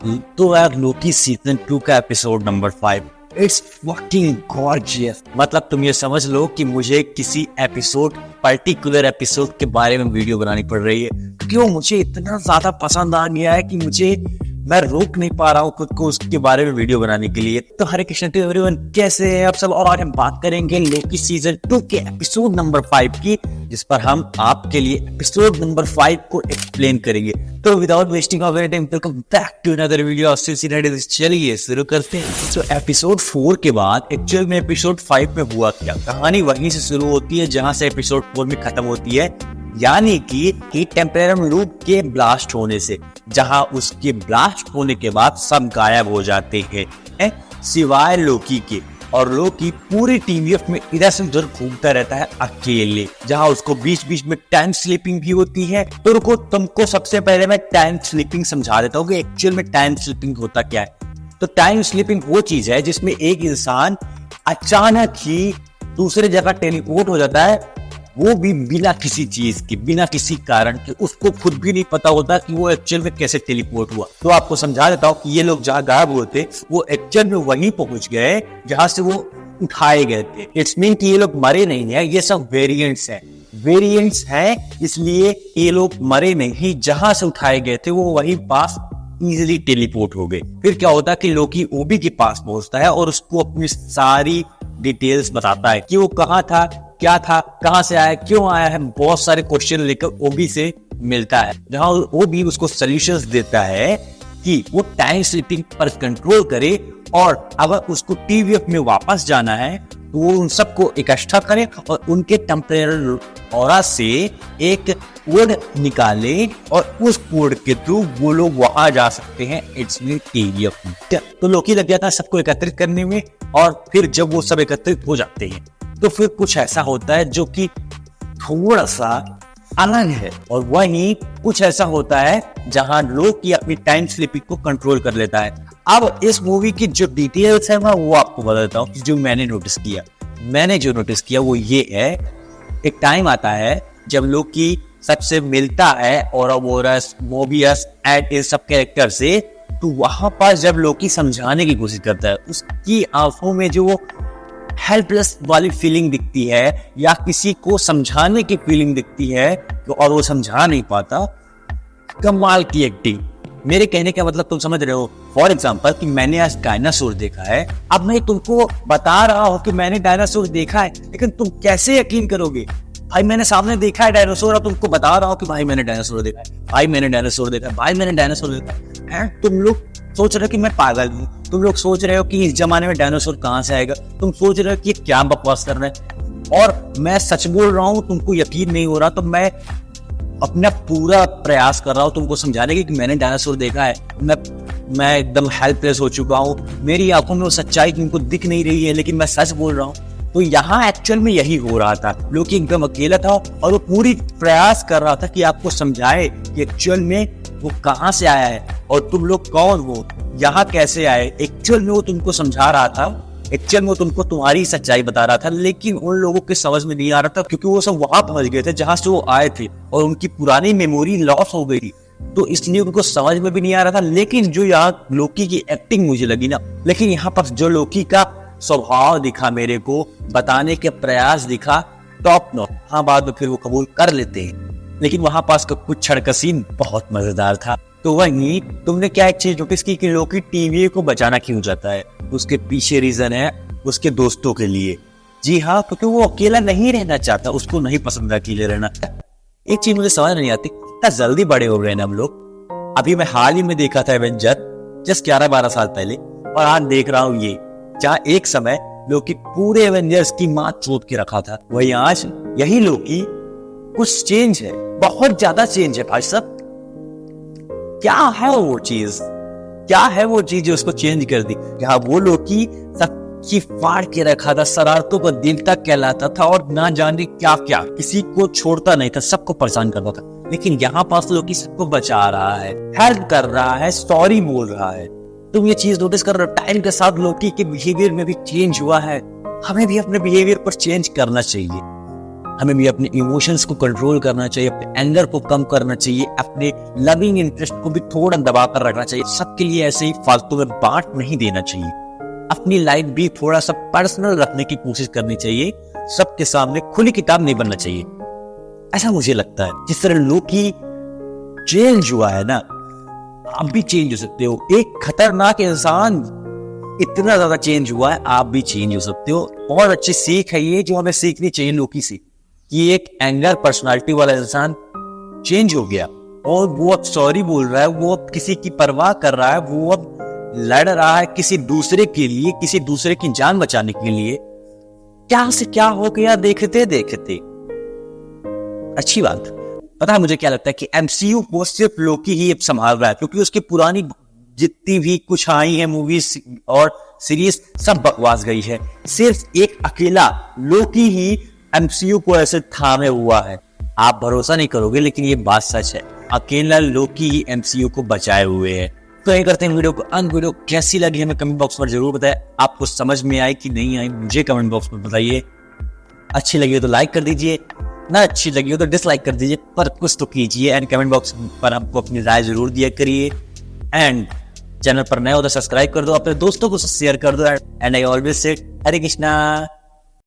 तो यार Loki season 2 का episode number 5 it's fucking gorgeous. मतलब तुम ये समझ लो कि मुझे किसी पर्टिकुलर एपिसोड के बारे में वीडियो बनानी पड़ रही है क्योंकि वो मुझे इतना ज्यादा पसंद आ गया है कि मैं रोक नहीं पा रहा हूँ खुद को उसके बारे में वीडियो बनाने के लिए। तो हरे कृष्ण टू एवरीवन, कैसे हैं आप सब? और आज हम बात करेंगे लोकी सीजन 2 के एपिसोड नंबर 5 की, जिस पर हम आपके लिए एपिसोड नंबर 5 को एक्सप्लेन करेंगे। तो without wasting of time, welcome back to another video. चलिए शुरू करते हैं। तो एपिसोड 4 के बाद एक्चुअल में एपिसोड 5 में हुआ क्या? कहानी वहीं से शुरू होती है जहां से एपिसोड 4 में खत्म होती है, यानी कि टेम्पररी लूप के ब्लास्ट होने से, जहां उसके ब्लास्ट होने के बाद सब गायब हो जाते हैं सिवाय लोकी के। और लोकी पूरी टीवीएफ में इधर से उधर घूमता रहता है अकेले, जहां उसको बीच बीच में टाइम स्लीपिंग भी होती है। तो रुको, तुमको सबसे पहले मैं टाइम स्लीपिंग समझा देता हूँ कि एक्चुअल में टाइम स्लीपिंग होता क्या है। तो टाइम स्लीपिंग वो चीज है जिसमें एक इंसान अचानक ही दूसरे जगह टेलीपोर्ट हो जाता है, वो भी बिना किसी चीज के, बिना किसी कारण के। उसको खुद भी नहीं पता होता कि वो एक्चुअल में कैसे टेलीपोर्ट हुआ। तो आपको समझा देता हूँ कि ये लोग जहाँ गायब हुए थे वो एक्चुअल में वहीं पहुंच गए जहां से वो उठाए गए थे। इट्स मीन कि ये लोग मरे नहीं है, ये सब वेरिएंट्स हैं, इसलिए ये लोग मरे नहीं। जहां से उठाए गए थे वो वहीं पास इजीली टेलीपोर्ट हो गए। फिर क्या होता है कि लोकी ओबी के पास पहुंचता है और उसको अपनी सारी डिटेल्स बताता है कि वो कहाँ था, क्या था, कहां से आया, क्यों आया है। बहुत सारे क्वेश्चन लेकर ओबी से मिलता है, जहां ओबी उसको सॉल्यूशंस देता है कि वो टाइम स्लिपिंग पर कंट्रोल करे, और अगर उसको टीवीएफ में वापस जाना है तो वो उन सबको इकट्ठा करे और उनके टेम्परेरी ऑरा से एक कोड निकाले, और उस कोड के थ्रू वो लोग वहां जा सकते हैं। इट्स मीन टीवीएफ में। तो लोकी लग जाता है सबको एकत्रित करने में, और फिर जब वो सब एकत्रित हो जाते हैं तो फिर कुछ ऐसा होता है जो कि थोड़ा सा अलग है, और वहीं कुछ ऐसा होता है जहां लोकी अपनी टाइम स्लिपिंग को कंट्रोल कर लेता है। अब इस मूवी की जो डिटेल्स है मैं वो आपको बता देता हूँ। जो मैंने जो नोटिस किया वो ये है, एक टाइम आता है जब लोकी सबसे मिलता है और ओरोबोरस, मोबियस एंड इन सब कैरेक्टर से, तो वहां पर जब लोकी समझाने की कोशिश करता है, उसकी आंखों में जो हेल्पलेस वाली फीलिंग दिखती है या किसी को समझाने की फीलिंग दिखती है और वो समझा नहीं पाता। कमाल की एक्टिंग। मेरे कहने का मतलब तुम समझ रहे हो। फॉर एग्जाम्पल कि मैंने आज डायनासोर देखा है, अब मैं तुमको बता रहा हूं कि मैंने डायनासोर देखा है, लेकिन तुम कैसे यकीन करोगे? भाई मैंने सामने देखा है डायनासोर, और तुमको बता रहा हूं कि भाई मैंने डायनासोर देखा है, भाई मैंने डायनासोर देखा है, भाई मैंने डायनासोर देखा है। तुम लोग सोच रहे हो कि मैं पागल हूँ, तुम लोग सोच रहे हो कि इस जमाने में डायनासोर कहाँ से आएगा, तुम सोच रहे हो कि क्या बकवास कर रहे हैं, और मैं सच बोल रहा हूँ, तुमको यकीन नहीं हो रहा। तो मैं अपना पूरा प्रयास कर रहा हूँ तुमको समझाने की कि मैंने डायनासोर देखा है। मैं एकदम हेल्पलेस हो चुका हूँ, मेरी आंखों में वो सच्चाई तुमको दिख नहीं रही है, लेकिन मैं सच बोल रहा हूँ। तो यहाँ एक्चुअल में यही हो रहा था। लोकी एकदम अकेला था और वो पूरी प्रयास कर रहा था कि आपको समझाए कि एक्चुअल में वो कहाँ से आया है और तुम लोग कौन हो, यहाँ कैसे आए। एक्चुअल में वो तुमको समझा रहा था, एक्चुअल में वो तुमको तुम्हारी सच्चाई बता रहा था, लेकिन उन लोगों के समझ में नहीं आ रहा था क्योंकि वो सब वहां पहुंच गए थे जहां से वो आए थे, और उनकी पुरानी मेमोरी लॉस हो गई थी, तो इसलिए उनको समझ में भी नहीं आ रहा था। लेकिन जो यहाँ लोकी की एक्टिंग मुझे लगी ना, लेकिन यहाँ पर जो लोकी का स्वभाव दिखा, मेरे को बताने के प्रयास दिखा, टॉप नॉच। हाँ, बाद में फिर वो कबूल कर लेते हैं, लेकिन वहां पास का कुछ क्षण का सीन बहुत मजेदार था। तो वहीं तुमने क्या एक चीज नोटिस की कि लोकी टीवी को बचाना क्यों चाहता है? उसके पीछे रीजन है उसके दोस्तों के लिए। जी हाँ, क्योंकि वो अकेला नहीं रहना चाहता, उसको नहीं पसंद अकेले रहना। एक चीज मुझे समझ नहीं आती, इतना जल्दी बड़े हो गए ना हम लोग। अभी मैं हाल ही में देखा था एवेंजर, जस्ट 11-12 साल पहले, और आज देख रहा हूँ ये, जहाँ एक समय लोकी पूरे एवेंजर्स की माँ चोट के रखा था, वही आज यही लोकी कुछ चेंज है, बहुत ज्यादा चेंज है भाई साहब। क्या है वो चीज जो उसको चेंज कर दी? क्या वो लोकी सबकी फाड़ के रखा था, शरारतों का दिल तक कहलाता था, और ना जाने क्या क्या, किसी को छोड़ता नहीं था, सबको परेशान करता था। लेकिन यहाँ पास लोकी सबको बचा रहा है, हेल्प कर रहा है, सॉरी बोल रहा है। तुम ये चीज नोटिस कर रहे हो? टाइम के साथ लोकी के बिहेवियर में भी चेंज हुआ है। हमें भी अपने बिहेवियर पर चेंज करना चाहिए। हमें भी अपने इमोशंस को कंट्रोल करना चाहिए, अपने एंगर को कम करना चाहिए, अपने लविंग इंटरेस्ट को भी थोड़ा दबा कर रखना चाहिए। सबके लिए ऐसे ही फालतू में बांट नहीं देना चाहिए। अपनी लाइफ भी थोड़ा सा पर्सनल रखने की कोशिश करनी चाहिए। सबके सामने खुली किताब नहीं बनना चाहिए, ऐसा मुझे लगता है। जिस तरह लोकी चेंज हुआ है ना, आप भी चेंज हो सकते हो। एक खतरनाक इंसान इतना ज्यादा चेंज हुआ है, आप भी चेंज हो सकते हो। बहुत अच्छी सीख है ये, जो हमें सीखनी चाहिए लोकी से, कि एक एंगर पर्सनालिटी वाला इंसान चेंज हो गया और वो अब सॉरी बोल रहा है, वो अब किसी की परवाह कर रहा है, वो अब लड़ रहा है किसी दूसरे के लिए, किसी दूसरे की जान बचाने के लिए। क्या से क्या हो गया देखते देखते। अच्छी बात। पता है मुझे क्या लगता है कि एमसीयू को सिर्फ लोकी ही अब संभाल रहा है, क्योंकि उसकी पुरानी जितनी भी कुछ आई है मूवीज और सीरीज सब बकवास गई है। सिर्फ एक अकेला लोकी ही एमसीयू को ऐसे थामे हुआ है। आप भरोसा नहीं करोगे लेकिन ये बात सच है, अकेला लोकी ही एमसीयू को बचाए हुए है। तो ये करते हैं वीडियो को अंत। वीडियो कैसी लगी हमें कमेंट बॉक्स में जरूर बताएं। आपको समझ में आई कि नहीं आई मुझे कमेंट बॉक्स में बताइए। अच्छी लगी हो तो लाइक कर दीजिए, ना अच्छी लगी हो तो डिसलाइक कर दीजिए, पर कुछ तो कीजिए। एंड कमेंट बॉक्स पर आपको अपनी राय जरूर दिया करिए। एंड चैनल पर नए हो तो सब्सक्राइब कर दो, अपने दोस्तों को शेयर कर दो। And I always say Hare Krishna.